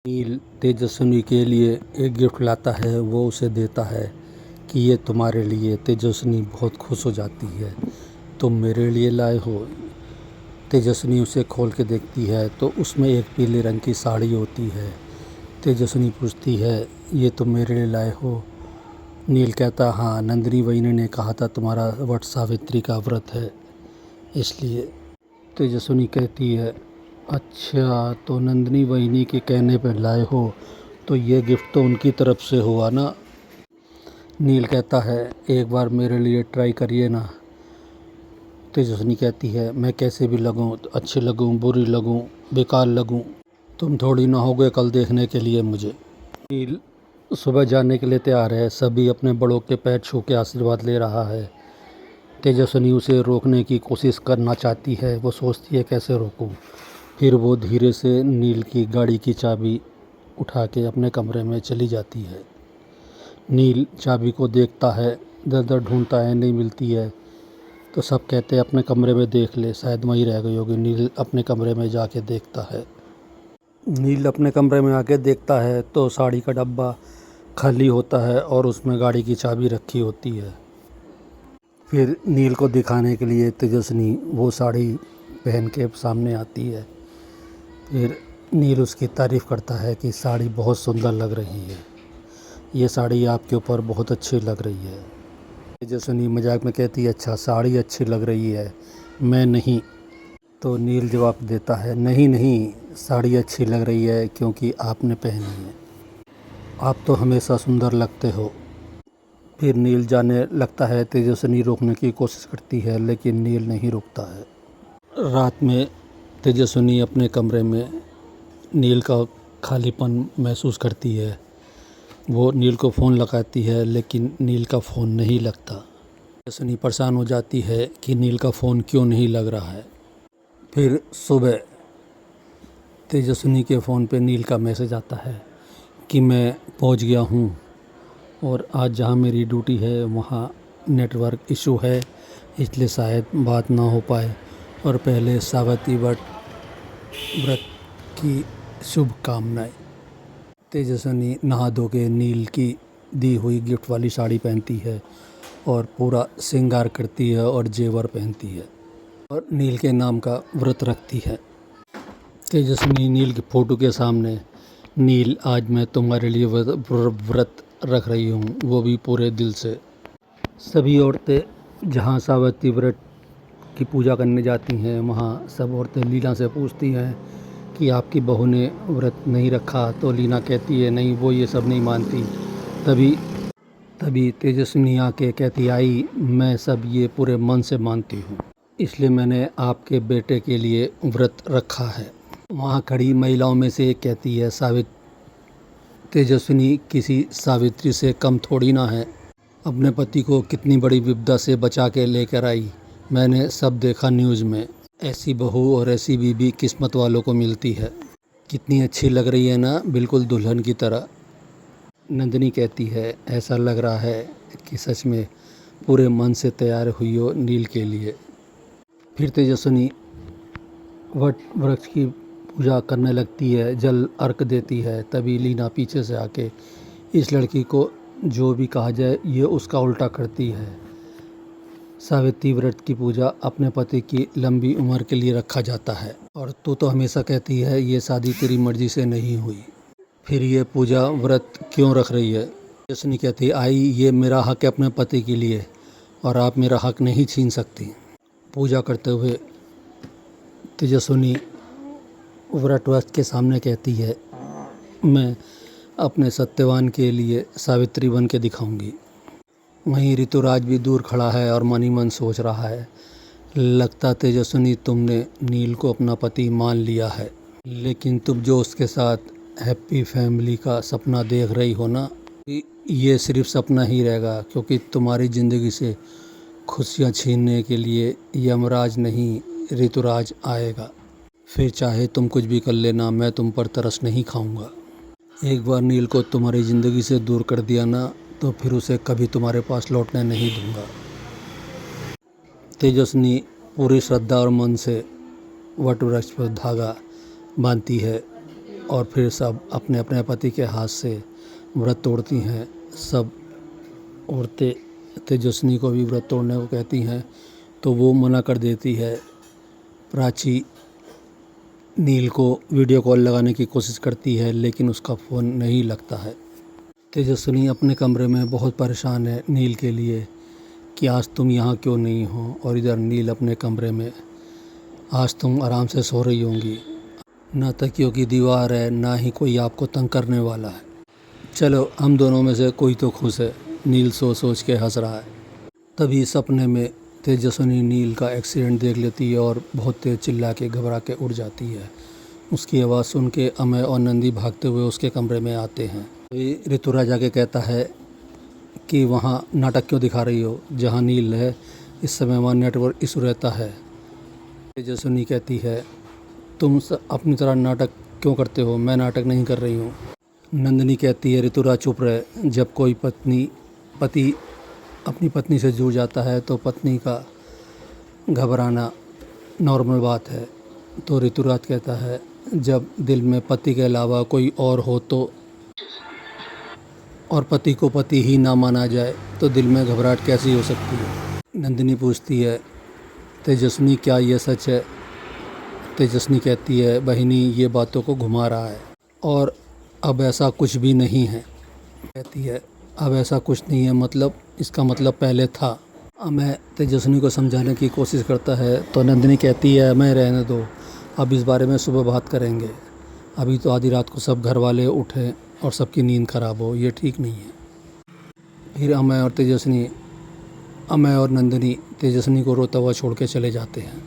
नील तेजस्विनी के लिए एक गिफ्ट लाता है। वो उसे देता है कि ये तुम्हारे लिए। तेजस्विनी बहुत खुश हो जाती है। तुम मेरे लिए लाए हो। तेजस्विनी उसे खोल के देखती है तो उसमें एक पीले रंग की साड़ी होती है। तेजस्विनी पूछती है, ये तुम मेरे लिए लाए हो? नील कहता, हाँ, नंदिनी वहिनी ने कहा था तुम्हारा वट सावित्री का व्रत है, इसलिए। तेजस्विनी कहती है, अच्छा, तो नंदिनी वहिनी के कहने पर लाए हो, तो ये गिफ्ट तो उनकी तरफ से हुआ ना। नील कहता है, एक बार मेरे लिए ट्राई करिए ना। तेजस्विनी कहती है, मैं कैसे भी लगूं, अच्छी लगूं, बुरी लगूं, बेकार लगूं, तुम थोड़ी ना होगे कल देखने के लिए मुझे। नील सुबह जाने के लिए तैयार है। सभी अपने बड़ों के पैर छू के आशीर्वाद ले रहा है। तेजस्विनी उसे रोकने की कोशिश करना चाहती है। वो सोचती है कैसे रोकूं। फिर वो धीरे से नील की गाड़ी की चाबी उठा के अपने कमरे में चली जाती है। नील चाबी को देखता है, इधर उधर ढूंढता है, नहीं मिलती है। तो सब कहते हैं अपने कमरे में देख ले, शायद वहीं रह गई होगी। नील अपने कमरे में जाके देखता है। नील अपने कमरे में आके देखता है तो साड़ी का डब्बा खाली होता है और उसमें गाड़ी की चाबी रखी होती है। फिर नील को दिखाने के लिए तेजस्विनी वो साड़ी पहन के सामने आती है। फिर नील उसकी तारीफ़ करता है कि साड़ी बहुत सुंदर लग रही है, ये साड़ी आपके ऊपर बहुत अच्छी लग रही है। तेजस्विनी मजाक में कहती है, अच्छा, साड़ी अच्छी लग रही है, मैं नहीं। तो नील जवाब देता है, नहीं नहीं, साड़ी अच्छी लग रही है क्योंकि आपने पहनी है, आप तो हमेशा सुंदर लगते हो। फिर नील जाने लगता है। तेजस्विनी रोकने की कोशिश करती है लेकिन नील नहीं रुकता है। रात में तेजस्विनी अपने कमरे में नील का खालीपन महसूस करती है। वो नील को फ़ोन लगाती है लेकिन नील का फ़ोन नहीं लगता। तेजस्विनी परेशान हो जाती है कि नील का फ़ोन क्यों नहीं लग रहा है। फिर सुबह तेजस्विनी के फ़ोन पे नील का मैसेज आता है कि मैं पहुंच गया हूं और आज जहां मेरी ड्यूटी है वहां नेटवर्क इशू है, इसलिए शायद बात ना हो पाए। और पहले सावित्री व्रत की शुभकामनाएं। तेजस्विनी नहा धो के नील की दी हुई गिफ्ट वाली साड़ी पहनती है और पूरा श्रृंगार करती है और जेवर पहनती है और नील के नाम का व्रत रखती है। तेजस्विनी नील की फ़ोटो के सामने, नील, आज मैं तुम्हारे लिए व्रत रख रही हूँ, वो भी पूरे दिल से। सभी औरतें जहाँ सावित्री व्रत की पूजा करने जाती हैं वहाँ सब औरतें लीना से पूछती हैं कि आपकी बहू ने व्रत नहीं रखा। तो लीना कहती है, नहीं, वो ये सब नहीं मानती। तभी तेजस्विनी आके कहती, आई, मैं सब ये पूरे मन से मानती हूँ, इसलिए मैंने आपके बेटे के लिए व्रत रखा है। वहाँ खड़ी महिलाओं में से एक कहती है, तेजस्विनी किसी सावित्री से कम थोड़ी ना है, अपने पति को कितनी बड़ी विपदा से बचा के लेकर आई। मैंने सब देखा न्यूज़ में। ऐसी बहू और ऐसी बीबी किस्मत वालों को मिलती है। कितनी अच्छी लग रही है ना, बिल्कुल दुल्हन की तरह। नंदिनी कहती है, ऐसा लग रहा है कि सच में पूरे मन से तैयार हुई हो नील के लिए। फिर तेजस्विनी वट वृक्ष की पूजा करने लगती है, जल अर्घ देती है। तभी लीना पीछे से आके इस लड़की को जो भी कहा जाए ये उसका उल्टा करती है। सावित्री व्रत की पूजा अपने पति की लंबी उम्र के लिए रखा जाता है और तू तो हमेशा कहती है ये शादी तेरी मर्जी से नहीं हुई, फिर ये पूजा व्रत क्यों रख रही है? तेजस्विनी कहती है, आई, ये मेरा हक है अपने पति के लिए और आप मेरा हक नहीं छीन सकती। पूजा करते हुए तेजस्विनी व्रतवत के सामने कहती है, मैं अपने सत्यवान के लिए सावित्री बन के दिखाऊंगी। वहीं ऋतुराज भी दूर खड़ा है और मन ही मन सोच रहा है, लगता तेजस्विनी तुमने नील को अपना पति मान लिया है, लेकिन तुम जो उसके साथ हैप्पी फैमिली का सपना देख रही हो ना, ये सिर्फ सपना ही रहेगा, क्योंकि तुम्हारी ज़िंदगी से खुशियाँ छीनने के लिए यमराज नहीं, ऋतुराज आएगा। फिर चाहे तुम कुछ भी कर लेना, मैं तुम पर तरस नहीं खाऊंगा। एक बार नील को तुम्हारी ज़िंदगी से दूर कर दिया ना, तो फिर उसे कभी तुम्हारे पास लौटने नहीं दूंगा। तेजस्विनी पूरी श्रद्धा और मन से वट वृक्ष पर धागा बांधती है और फिर सब अपने अपने पति के हाथ से व्रत तोड़ती हैं। सब औरतें तेजस्विनी को भी व्रत तोड़ने को कहती हैं तो वो मना कर देती है। प्राची नील को वीडियो कॉल लगाने की कोशिश करती है लेकिन उसका फ़ोन नहीं लगता है। तेजस्विनी अपने कमरे में बहुत परेशान है नील के लिए कि आज तुम यहाँ क्यों नहीं हो, और इधर नील अपने कमरे में आज तुम आराम से सो रही होंगी, ना तकियों की दीवार है ना ही कोई आपको तंग करने वाला है। चलो हम दोनों में से कोई तो खुश है, नील सोच के हंस रहा है। तभी सपने में तेजस्विनी नील का एक्सीडेंट देख लेती है और बहुत तेज चिल्ला के घबरा के उड़ जाती है। उसकी आवाज़ सुन के अमय और नंदी भागते हुए उसके कमरे में आते हैं। ऋतुराज जाके कहता है कि वहाँ नाटक क्यों दिखा रही हो, जहाँ नील है इस समय वहाँ नेटवर्क इशू रहता है। तेजस्विनी कहती है तुम अपनी तरह नाटक क्यों करते हो, मैं नाटक नहीं कर रही हूँ। नंदिनी कहती है ऋतुराज चुप रहे, जब कोई पति अपनी पत्नी से जुड़ जाता है तो पत्नी का घबराना नॉर्मल बात है। तो ऋतुराज कहता है जब दिल में पति के अलावा कोई और हो तो, और पति को पति ही ना माना जाए तो दिल में घबराहट कैसी हो सकती है। नंदिनी पूछती है तेजस्विनी क्या ये सच है। तेजस्विनी कहती है बहिनी ये बातों को घुमा रहा है और अब ऐसा कुछ भी नहीं है। कहती है अब ऐसा कुछ नहीं है मतलब, इसका मतलब पहले था। मैं तेजस्विनी को समझाने की कोशिश करता है तो नंदिनी कहती है मैं रहने दो, अब इस बारे में सुबह बात करेंगे, अभी तो आधी रात को सब घर वाले उठें और सबकी नींद खराब हो, ये ठीक नहीं है। फिर अमय और नंदिनी तेजस्विनी को रोता हुआ छोड़ के चले जाते हैं।